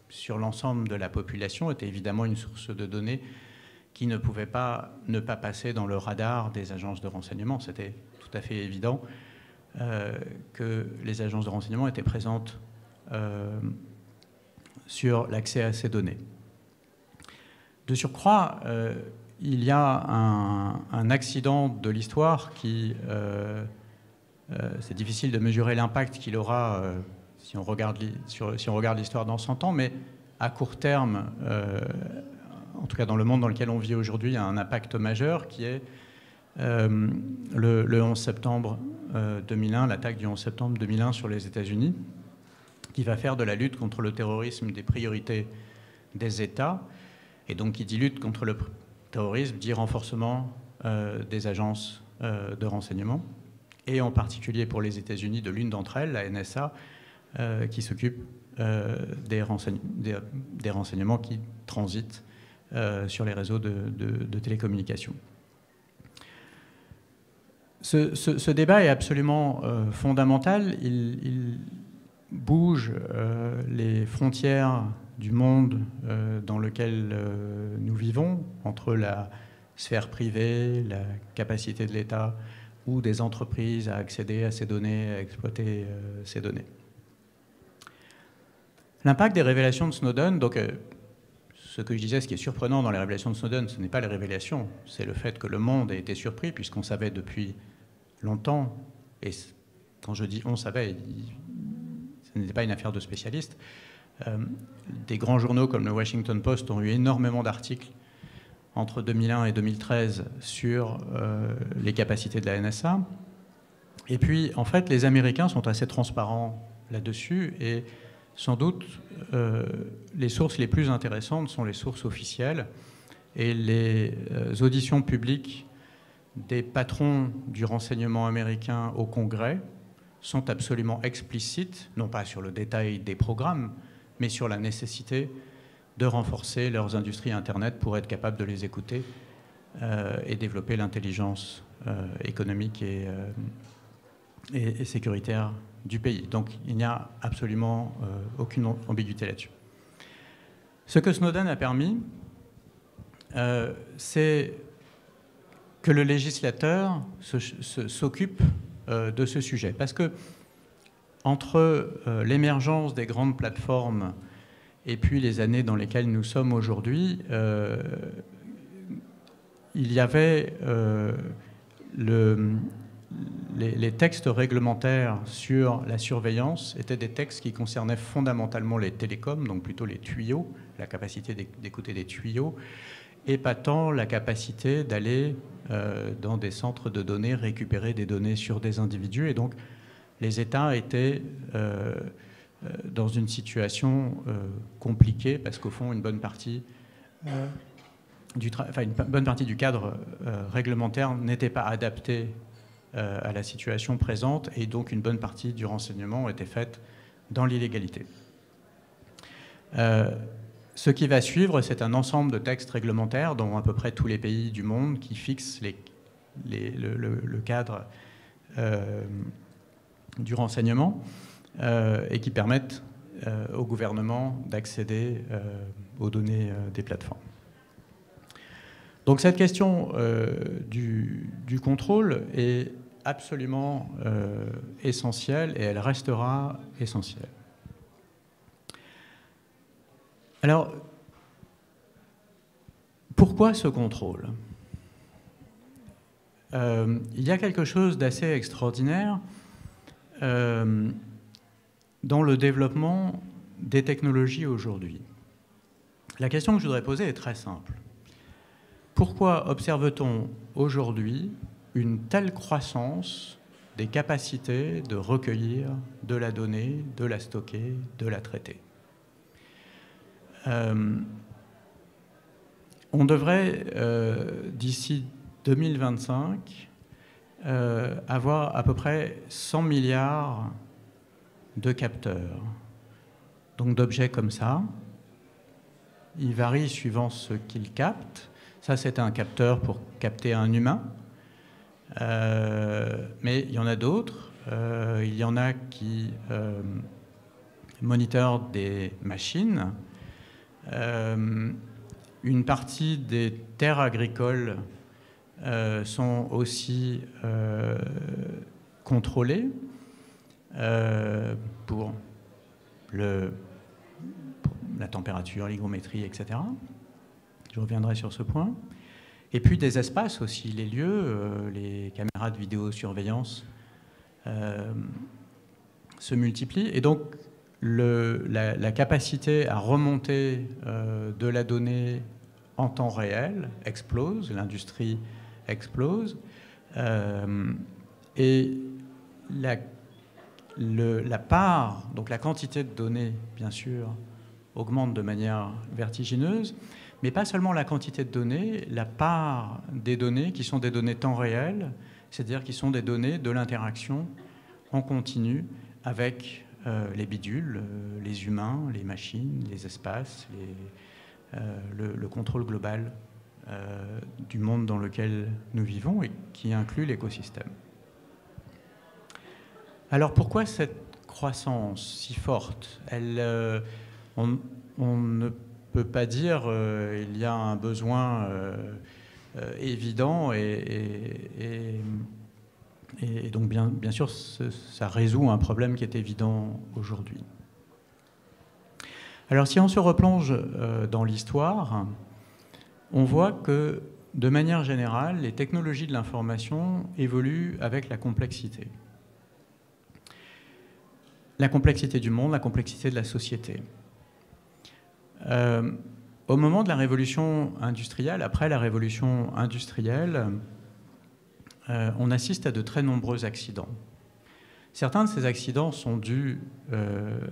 sur l'ensemble de la population était évidemment une source de données qui ne pouvait pas ne pas passer dans le radar des agences de renseignement. C'était tout à fait évident que les agences de renseignement étaient présentes sur l'accès à ces données. De surcroît, il y a un accident de l'histoire qui... c'est difficile de mesurer l'impact qu'il aura si on regarde l'histoire dans 100 ans, mais à court terme, en tout cas dans le monde dans lequel on vit aujourd'hui, il y a un impact majeur qui est le 11 septembre 2001, l'attaque du 11 septembre 2001 sur les États-Unis, qui va faire de la lutte contre le terrorisme des priorités des États. Et donc qui dit lutte contre le terrorisme dit renforcement des agences de renseignement, et en particulier pour les États-Unis de l'une d'entre elles, la NSA, qui s'occupe des renseignements qui transitent sur les réseaux de télécommunications. Ce débat est absolument fondamental. Il bouge les frontières du monde dans lequel nous vivons, entre la sphère privée, la capacité de l'État ou des entreprises à accéder à ces données, à exploiter ces données. L'impact des révélations de Snowden, donc ce que je disais, ce qui est surprenant dans les révélations de Snowden, ce n'est pas les révélations, c'est le fait que le monde ait été surpris, puisqu'on savait depuis longtemps, et quand je dis on savait, ce n'était pas une affaire de spécialistes, des grands journaux comme le Washington Post ont eu énormément d'articles entre 2001 et 2013 sur les capacités de la NSA. Et puis, en fait, les Américains sont assez transparents là-dessus, et sans doute, les sources les plus intéressantes sont les sources officielles, et les auditions publiques des patrons du renseignement américain au Congrès sont absolument explicites, non pas sur le détail des programmes, mais sur la nécessité de renforcer leurs industries Internet pour être capables de les écouter et développer l'intelligence économique et sécuritaire du pays. Donc il n'y a absolument aucune ambiguïté là-dessus. Ce que Snowden a permis, c'est que le législateur s'occupe de ce sujet. Parce que entre l'émergence des grandes plateformes et puis les années dans lesquelles nous sommes aujourd'hui, il y avait les textes réglementaires sur la surveillance étaient des textes qui concernaient fondamentalement les télécoms, donc plutôt les tuyaux, la capacité d'écouter des tuyaux, et pas tant la capacité d'aller dans des centres de données, récupérer des données sur des individus. Et donc, les États étaient dans une situation compliquée, parce qu'au fond, une bonne partie du cadre réglementaire n'était pas adapté à la situation présente, et donc une bonne partie du renseignement était faite dans l'illégalité. Ce qui va suivre, c'est un ensemble de textes réglementaires dans à peu près tous les pays du monde qui fixent le cadre du renseignement et qui permettent au gouvernement d'accéder aux données des plateformes. Donc cette question du contrôle est absolument essentielle, et elle restera essentielle. Alors, pourquoi ce contrôle ? Il y a quelque chose d'assez extraordinaire dans le développement des technologies aujourd'hui. La question que je voudrais poser est très simple. Pourquoi observe-t-on aujourd'hui une telle croissance des capacités de recueillir de la donnée, de la stocker, de la traiter ? On devrait, d'ici 2025, avoir à peu près 100 milliards de capteurs, donc d'objets comme ça. Ils varient suivant ce qu'ils captent. Ça, c'est un capteur pour capter un humain. Mais il y en a d'autres. Il y en a qui monitorent des machines. Une partie des terres agricoles sont aussi contrôlées pour la température, l'hygrométrie, etc. Je reviendrai sur ce point. Et puis des espaces aussi, les lieux, les caméras de vidéosurveillance se multiplient. Et donc, la capacité à remonter de la donnée en temps réel explose, l'industrie explose, et la part, donc la quantité de données, bien sûr, augmente de manière vertigineuse, mais pas seulement la quantité de données, la part des données qui sont des données temps réel, c'est-à-dire qui sont des données de l'interaction en continu avec les bidules, les humains, les machines, les espaces, le contrôle global du monde dans lequel nous vivons et qui inclut l'écosystème. Alors pourquoi cette croissance si forte ? On ne peut pas dire il y a un besoin évident et donc bien sûr ça résout un problème qui est évident aujourd'hui. Alors si on se replonge dans l'histoire, on voit que de manière générale, les technologies de l'information évoluent avec la complexité. La complexité du monde, la complexité de la société. Au moment de la révolution industrielle, après la révolution industrielle, on assiste à de très nombreux accidents. Certains de ces accidents sont dus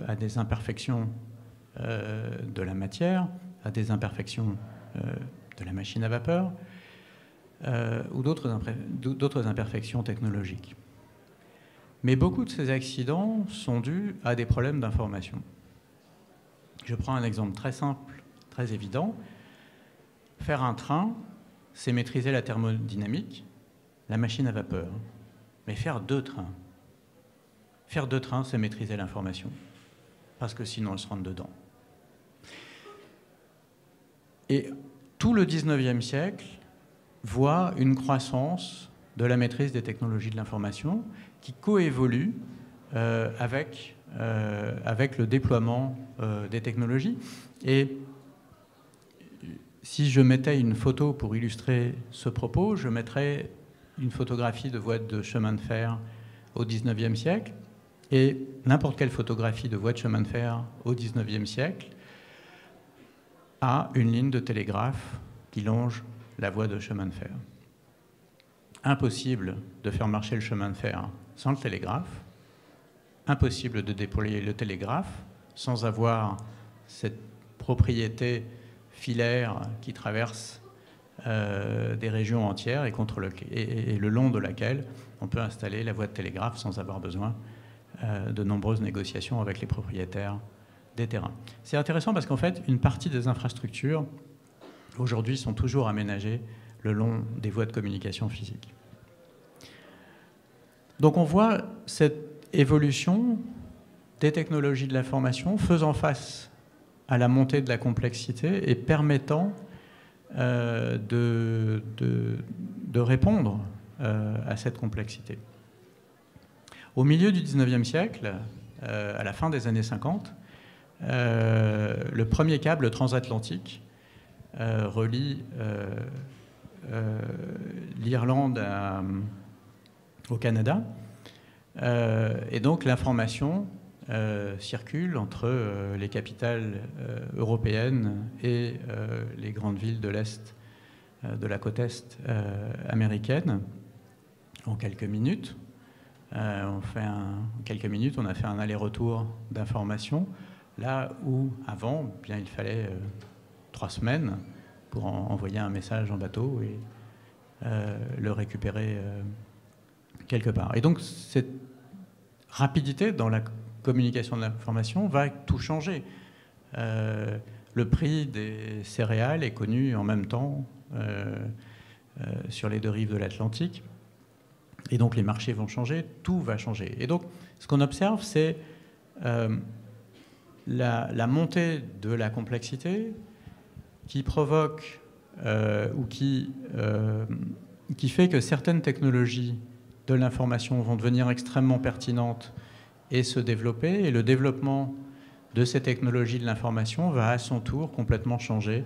à des imperfections de la matière, à des imperfections de la machine à vapeur, ou d'autres imperfections technologiques. Mais beaucoup de ces accidents sont dus à des problèmes d'information. Je prends un exemple très simple, très évident. Faire un train, c'est maîtriser la thermodynamique, la machine à vapeur. Mais faire deux trains, c'est maîtriser l'information, parce que sinon, elle se rentre dedans. Et tout le 19e siècle voit une croissance de la maîtrise des technologies de l'information qui coévolue avec le déploiement des technologies. Et si je mettais une photo pour illustrer ce propos, je mettrais une photographie de voie de chemin de fer au 19e siècle et n'importe quelle photographie de voie de chemin de fer au 19e siècle a une ligne de télégraphe qui longe la voie de chemin de fer. Impossible de faire marcher le chemin de fer sans le télégraphe, impossible de déployer le télégraphe sans avoir cette propriété filaire qui traverse des régions entières et le long de laquelle on peut installer la voie de télégraphe sans avoir besoin de nombreuses négociations avec les propriétaires des terrains. C'est intéressant parce qu'en fait, une partie des infrastructures aujourd'hui sont toujours aménagées le long des voies de communication physique. Donc on voit cette évolution des technologies de l'information faisant face à la montée de la complexité et permettant de répondre à cette complexité. Au milieu du XIXe siècle, à la fin des années 50, le premier câble transatlantique relie l'Irlande au Canada. Et donc l'information circule entre les capitales européennes et les grandes villes de l'Est, de la côte Est américaine, en quelques minutes. En quelques minutes, on a fait un aller-retour d'informations, là où avant, bien, il fallait 3 semaines pour envoyer un message en bateau et le récupérer quelque part. Et donc cette rapidité dans la communication de l'information va tout changer. Le prix des céréales est connu en même temps sur les 2 rives de l'Atlantique. Et donc les marchés vont changer, tout va changer. Et donc ce qu'on observe, c'est la montée de la complexité qui provoque ou qui fait que certaines technologies de l'information vont devenir extrêmement pertinentes et se développer. Et le développement de ces technologies de l'information va à son tour complètement changer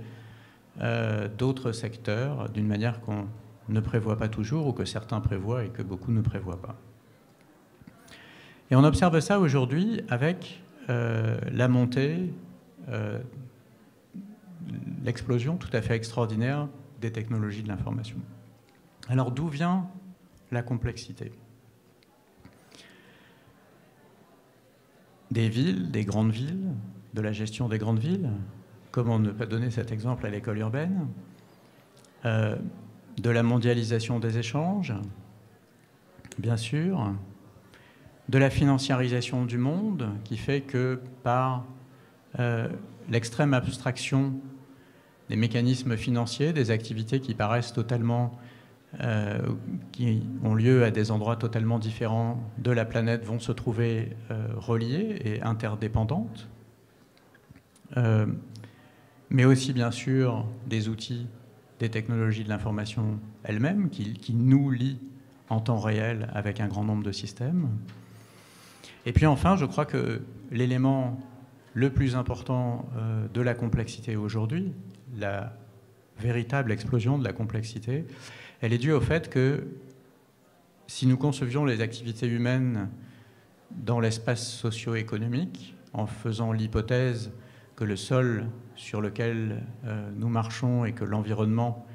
d'autres secteurs d'une manière qu'on ne prévoit pas toujours ou que certains prévoient et que beaucoup ne prévoient pas. Et on observe ça aujourd'hui avec la montée, l'explosion tout à fait extraordinaire des technologies de l'information. Alors d'où vient la complexité ? Des villes, des grandes villes, de la gestion des grandes villes, comment ne pas donner cet exemple à l'école urbaine, de la mondialisation des échanges, bien sûr, de la financiarisation du monde, qui fait que par l'extrême abstraction des mécanismes financiers, des activités qui paraissent totalement, qui ont lieu à des endroits totalement différents de la planète, vont se trouver reliées et interdépendantes, mais aussi bien sûr des outils, des technologies de l'information elles-mêmes qui nous lient en temps réel avec un grand nombre de systèmes. Et puis enfin, je crois que l'élément le plus important de la complexité aujourd'hui, la véritable explosion de la complexité, elle est due au fait que si nous concevions les activités humaines dans l'espace socio-économique, en faisant l'hypothèse que le sol sur lequel nous marchons et que l'environnement,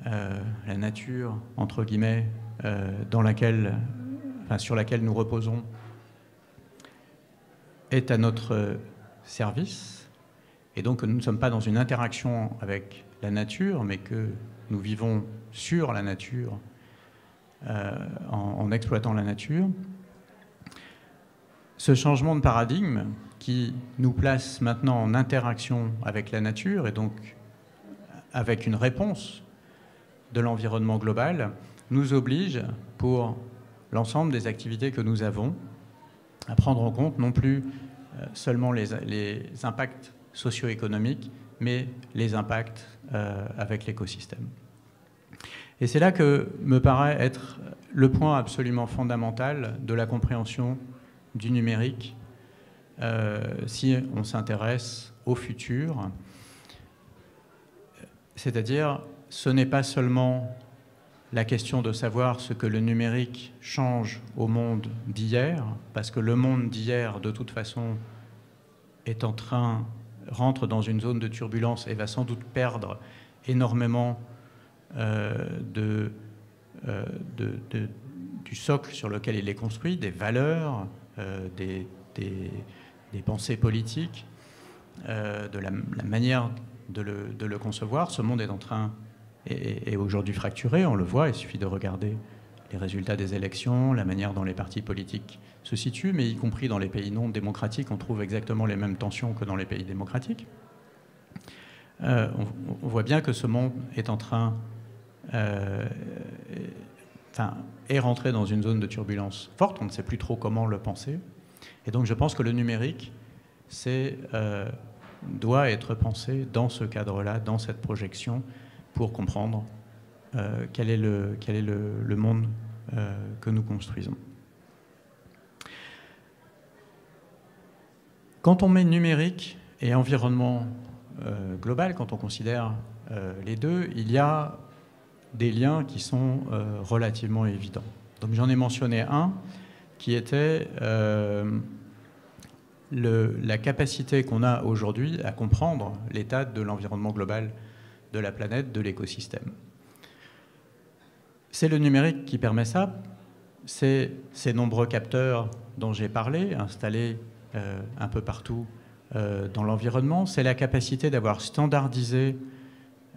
la nature, entre guillemets, sur laquelle nous reposons, est à notre service, et donc que nous ne sommes pas dans une interaction avec la nature, mais que nous vivons sur la nature, en exploitant la nature. Ce changement de paradigme qui nous place maintenant en interaction avec la nature et donc avec une réponse de l'environnement global, nous oblige, pour l'ensemble des activités que nous avons, à prendre en compte non plus seulement les impacts socio-économiques, mais les impacts avec l'écosystème. Et c'est là que me paraît être le point absolument fondamental de la compréhension du numérique si on s'intéresse au futur. C'est-à-dire, ce n'est pas seulement la question de savoir ce que le numérique change au monde d'hier, parce que le monde d'hier, de toute façon, rentre dans une zone de turbulence et va sans doute perdre énormément du socle sur lequel il est construit, des valeurs, des pensées politiques, de la manière de le concevoir. Ce monde est aujourd'hui fracturé, on le voit, il suffit de regarder les résultats des élections, la manière dont les partis politiques se situent, mais y compris dans les pays non démocratiques, on trouve exactement les mêmes tensions que dans les pays démocratiques. On voit bien que ce monde est en train, est rentré dans une zone de turbulence forte, on ne sait plus trop comment le penser. Et donc je pense que le numérique doit être pensé dans ce cadre-là, dans cette projection, pour comprendre quel est le monde que nous construisons. Quand on met numérique et environnement global, quand on considère les deux, il y a des liens qui sont relativement évidents. Donc j'en ai mentionné un qui était la capacité qu'on a aujourd'hui à comprendre l'état de l'environnement global de la planète, de l'écosystème. C'est le numérique qui permet ça. C'est ces nombreux capteurs dont j'ai parlé, installés un peu partout dans l'environnement. C'est la capacité d'avoir standardisé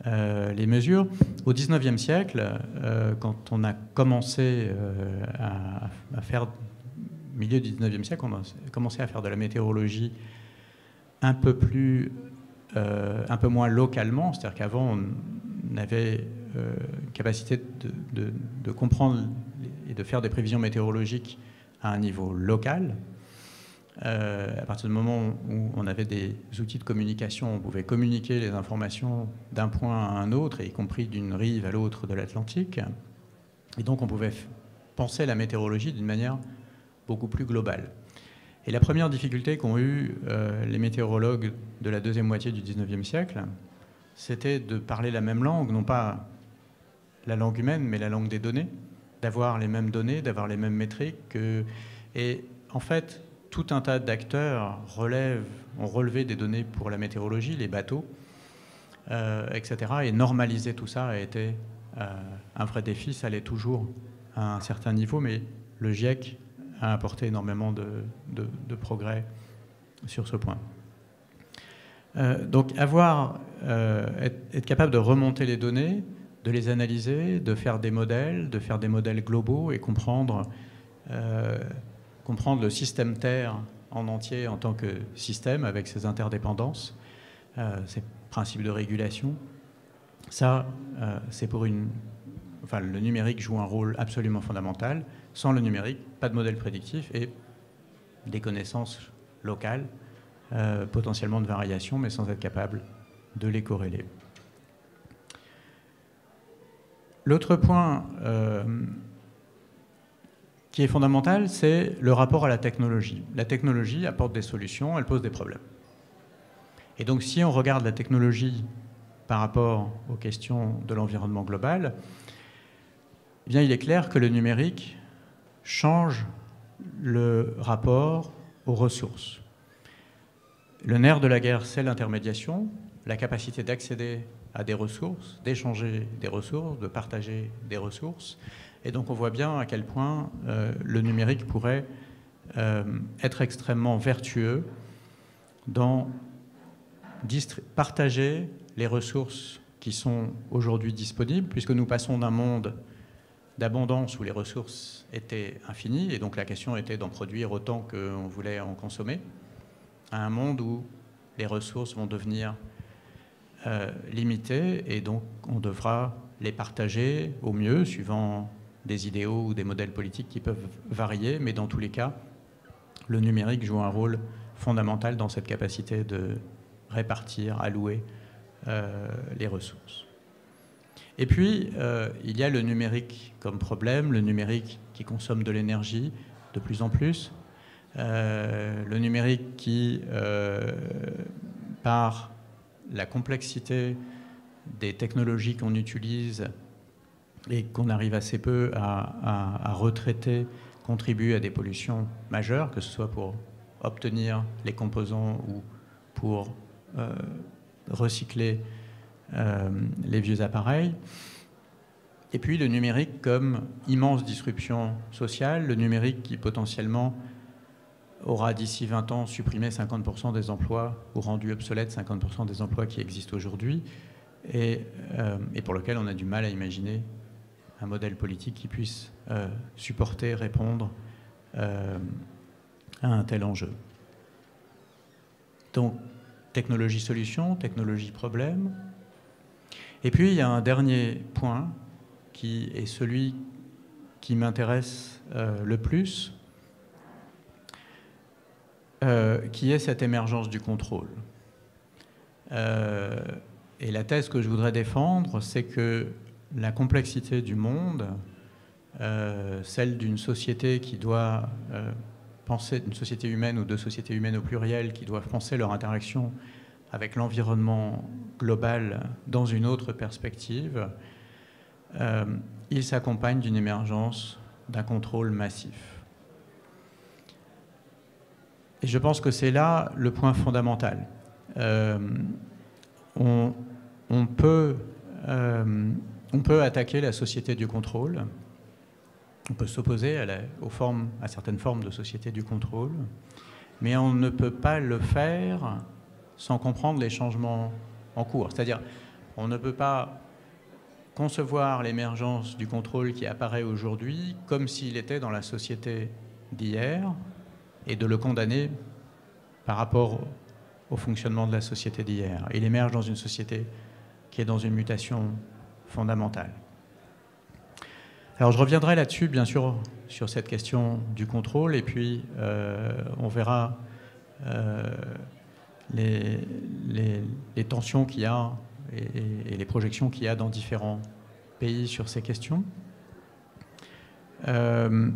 les mesures. Au XIXe siècle, quand on a commencé à faire, milieu du XIXe siècle, on a commencé à faire de la météorologie un peu moins localement, c'est-à-dire qu'avant on avait une capacité de comprendre et de faire des prévisions météorologiques à un niveau local. À partir du moment où on avait des outils de communication, on pouvait communiquer les informations d'un point à un autre, y compris d'une rive à l'autre de l'Atlantique. Et donc on pouvait penser la météorologie d'une manière beaucoup plus globale. Et la première difficulté qu'ont eu les météorologues de la deuxième moitié du XIXe siècle, c'était de parler la même langue, non pas la langue humaine, mais la langue des données, d'avoir les mêmes données, d'avoir les mêmes métriques. Et en fait, tout un tas d'acteurs ont relevé des données pour la météorologie, les bateaux, etc. Et normaliser tout ça a été un vrai défi. Ça l'est toujours à un certain niveau, mais le GIEC a apporté énormément de progrès sur ce point. Donc être capable de remonter les données, de les analyser, de faire des modèles globaux et comprendre le système Terre en entier en tant que système avec ses interdépendances, ses principes de régulation. Ça, c'est le numérique joue un rôle absolument fondamental. Sans le numérique, pas de modèle prédictif et des connaissances locales, potentiellement de variation, mais sans être capable de les corréler. L'autre point qui est fondamental, c'est le rapport à la technologie. La technologie apporte des solutions, elle pose des problèmes. Et donc si on regarde la technologie par rapport aux questions de l'environnement global, eh bien, il est clair que le numérique change le rapport aux ressources. Le nerf de la guerre, c'est l'intermédiation, la capacité d'accéder à des ressources, d'échanger des ressources, de partager des ressources. Et donc on voit bien à quel point le numérique pourrait être extrêmement vertueux dans partager les ressources qui sont aujourd'hui disponibles, puisque nous passons d'un monde d'abondance où les ressources étaient infinies, et donc la question était d'en produire autant qu'on voulait en consommer, à un monde où les ressources vont devenir limitées, et donc on devra les partager au mieux, suivant des idéaux ou des modèles politiques qui peuvent varier, mais dans tous les cas, le numérique joue un rôle fondamental dans cette capacité de répartir, allouer les ressources. Et puis, il y a le numérique comme problème, le numérique qui consomme de l'énergie de plus en plus, le numérique qui, par la complexité des technologies qu'on utilise et qu'on arrive assez peu à retraiter, contribue à des pollutions majeures, que ce soit pour obtenir les composants ou pour recycler les vieux appareils. Et puis le numérique comme immense disruption sociale, le numérique qui potentiellement aura d'ici 20 ans supprimé 50% des emplois ou rendu obsolètes 50% des emplois qui existent aujourd'hui et pour lequel on a du mal à imaginer un modèle politique qui puisse supporter, répondre à un tel enjeu. Donc, technologie-solution, technologie-problème. Et puis, il y a un dernier point qui est celui qui m'intéresse le plus, qui est cette émergence du contrôle. Et la thèse que je voudrais défendre, c'est que la complexité du monde, celle d'une société qui doit penser, d'une société humaine ou de sociétés humaines au pluriel, qui doivent penser leur interaction avec l'environnement global dans une autre perspective, il s'accompagne d'une émergence d'un contrôle massif. Et je pense que c'est là le point fondamental. On peut attaquer la société du contrôle, on peut s'opposer à certaines formes de société du contrôle, mais on ne peut pas le faire sans comprendre les changements en cours. C'est-à-dire, on ne peut pas concevoir l'émergence du contrôle qui apparaît aujourd'hui comme s'il était dans la société d'hier et de le condamner par rapport au fonctionnement de la société d'hier. Il émerge dans une société qui est dans une mutation fondamentale. Alors je reviendrai là-dessus, bien sûr, sur cette question du contrôle, et puis on verra les tensions qu'il y a et les projections qu'il y a dans différents pays sur ces questions. Je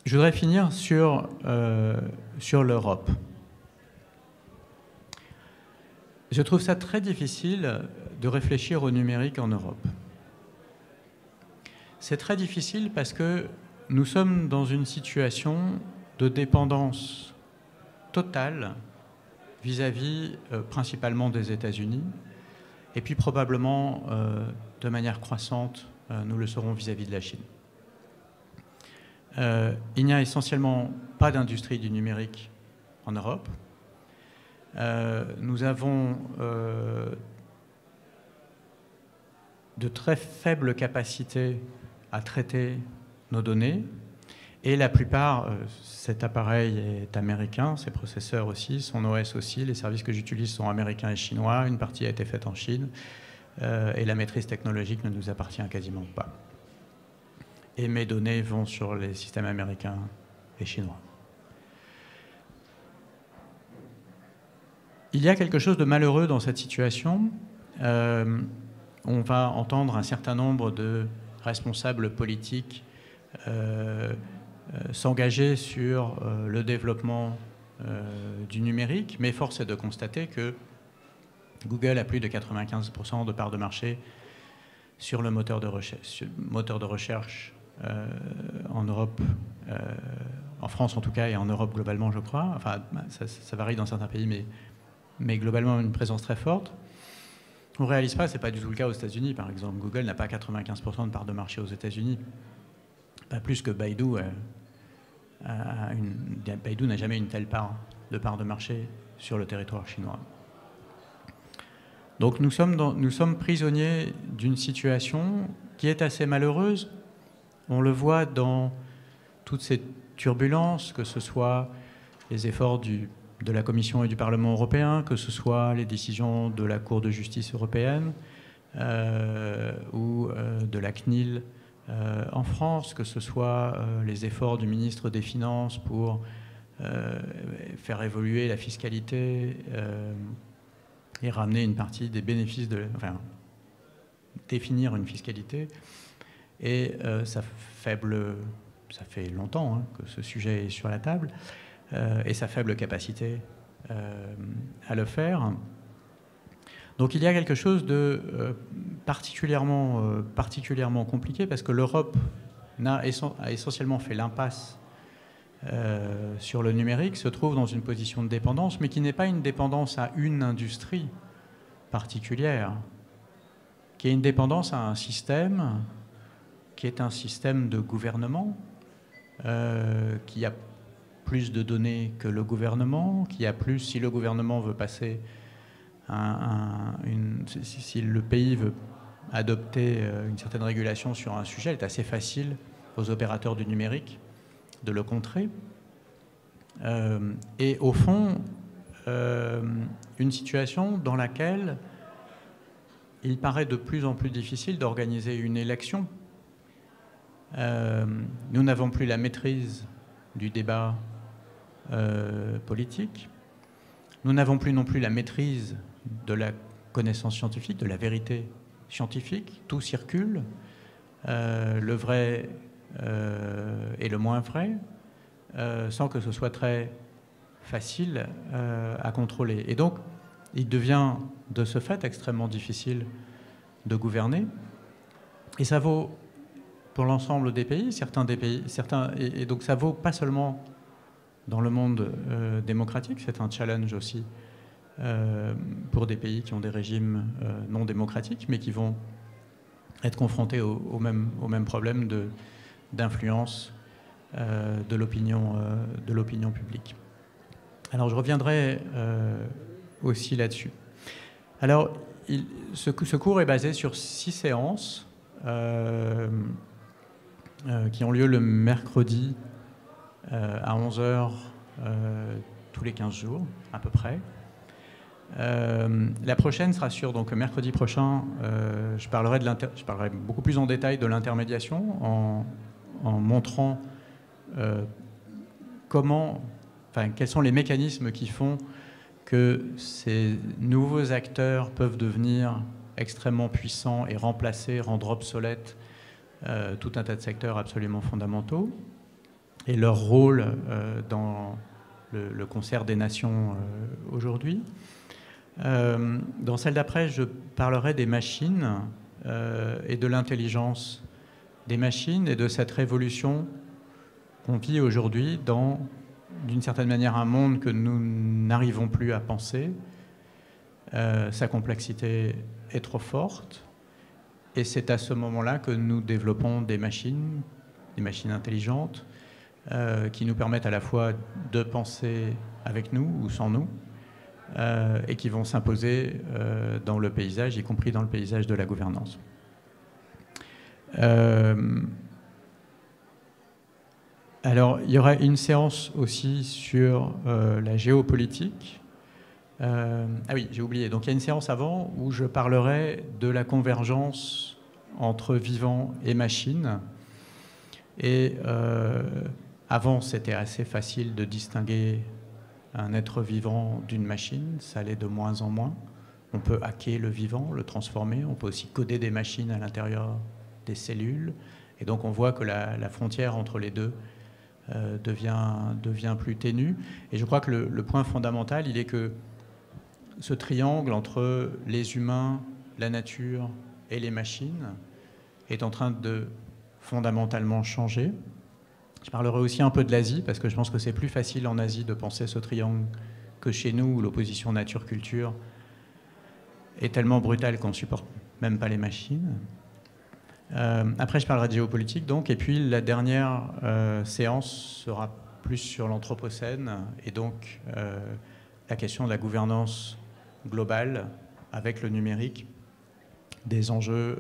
voudrais finir sur l'Europe. Je trouve ça très difficile de réfléchir au numérique en Europe. C'est très difficile parce que nous sommes dans une situation de dépendance totale vis-à-vis principalement des États-Unis, et puis probablement de manière croissante, nous le serons vis-à-vis de la Chine. Il n'y a essentiellement pas d'industrie du numérique en Europe. Nous avons de très faibles capacités à traiter nos données, et la plupart, cet appareil est américain, ses processeurs aussi, son OS aussi, les services que j'utilise sont américains et chinois, une partie a été faite en Chine, et la maîtrise technologique ne nous appartient quasiment pas. Et mes données vont sur les systèmes américains et chinois. Il y a quelque chose de malheureux dans cette situation. On va entendre un certain nombre de responsables politiques s'engager sur le développement du numérique, mais force est de constater que Google a plus de 95% de part de marché sur le moteur de recherche en Europe, en France en tout cas, et en Europe globalement, je crois. Enfin, ça varie dans certains pays, mais globalement une présence très forte. On ne réalise pas, ce n'est pas du tout le cas aux États-Unis, par exemple. Google n'a pas 95% de part de marché aux États-Unis, pas plus que Baidu. Baidu n'a jamais une telle part de marché sur le territoire chinois. Donc nous sommes prisonniers d'une situation qui est assez malheureuse. On le voit dans toutes ces turbulences, que ce soit les efforts de la Commission et du Parlement européen, que ce soit les décisions de la Cour de justice européenne ou de la CNIL en France, que ce soit les efforts du ministre des Finances pour faire évoluer la fiscalité et ramener une partie des bénéfices enfin, définir une fiscalité. Et ça fait longtemps que ce sujet est sur la table, et sa faible capacité à le faire. Donc il y a quelque chose de particulièrement compliqué, parce que l'Europe a essentiellement fait l'impasse sur le numérique, se trouve dans une position de dépendance, mais qui n'est pas une dépendance à une industrie particulière, qui est une dépendance à un système qui est un système de gouvernement qu'il y a plus de données que le gouvernement, qu'il y a plus, si le gouvernement veut passer, si le pays veut adopter une certaine régulation sur un sujet, il est assez facile aux opérateurs du numérique de le contrer. Et au fond, une situation dans laquelle il paraît de plus en plus difficile d'organiser une élection. Nous n'avons plus la maîtrise du débat politique. Nous n'avons plus non plus la maîtrise de la connaissance scientifique, de la vérité scientifique. Tout circule, le vrai et le moins vrai, sans que ce soit très facile à contrôler. Et donc, il devient de ce fait extrêmement difficile de gouverner. Et ça vaut pour l'ensemble des pays, et donc ça vaut pas seulement dans le monde démocratique, c'est un challenge aussi pour des pays qui ont des régimes non démocratiques, mais qui vont être confrontés au même problème d'influence de l'opinion publique. Alors je reviendrai aussi là-dessus. Alors ce cours est basé sur 6 séances qui ont lieu le mercredi à 11h tous les 15 jours à peu près. La prochaine sera sur donc mercredi prochain. Je parlerai beaucoup plus en détail de l'intermédiation en montrant quels sont les mécanismes qui font que ces nouveaux acteurs peuvent devenir extrêmement puissants et rendre obsolètes tout un tas de secteurs absolument fondamentaux, et leur rôle dans le concert des nations aujourd'hui. Dans celle d'après, je parlerai des machines et de l'intelligence des machines et de cette révolution qu'on vit aujourd'hui dans, d'une certaine manière, un monde que nous n'arrivons plus à penser. Sa complexité est trop forte, et c'est à ce moment-là que nous développons des machines intelligentes, qui nous permettent à la fois de penser avec nous ou sans nous, et qui vont s'imposer dans le paysage, y compris dans le paysage de la gouvernance. Alors, il y aura une séance aussi sur la géopolitique. Ah oui, j'ai oublié. Donc, il y a une séance avant où je parlerai de la convergence entre vivants et machines. Et avant, c'était assez facile de distinguer un être vivant d'une machine. Ça l'est de moins en moins. On peut hacker le vivant, le transformer. On peut aussi coder des machines à l'intérieur des cellules. Et donc, on voit que la frontière entre les deux devient plus ténue. Et je crois que le point fondamental, il est que ce triangle entre les humains, la nature et les machines est en train de fondamentalement changer. Je parlerai aussi un peu de l'Asie, parce que je pense que c'est plus facile en Asie de penser ce triangle que chez nous, où l'opposition nature-culture est tellement brutale qu'on ne supporte même pas les machines. Après, je parlerai de géopolitique, donc, et puis la dernière séance sera plus sur l'Anthropocène, et donc la question de la gouvernance globale avec le numérique, des enjeux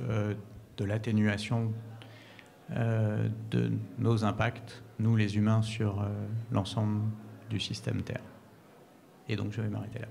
de l'atténuation de nos impacts, nous les humains, sur l'ensemble du système Terre. Et donc je vais m'arrêter là.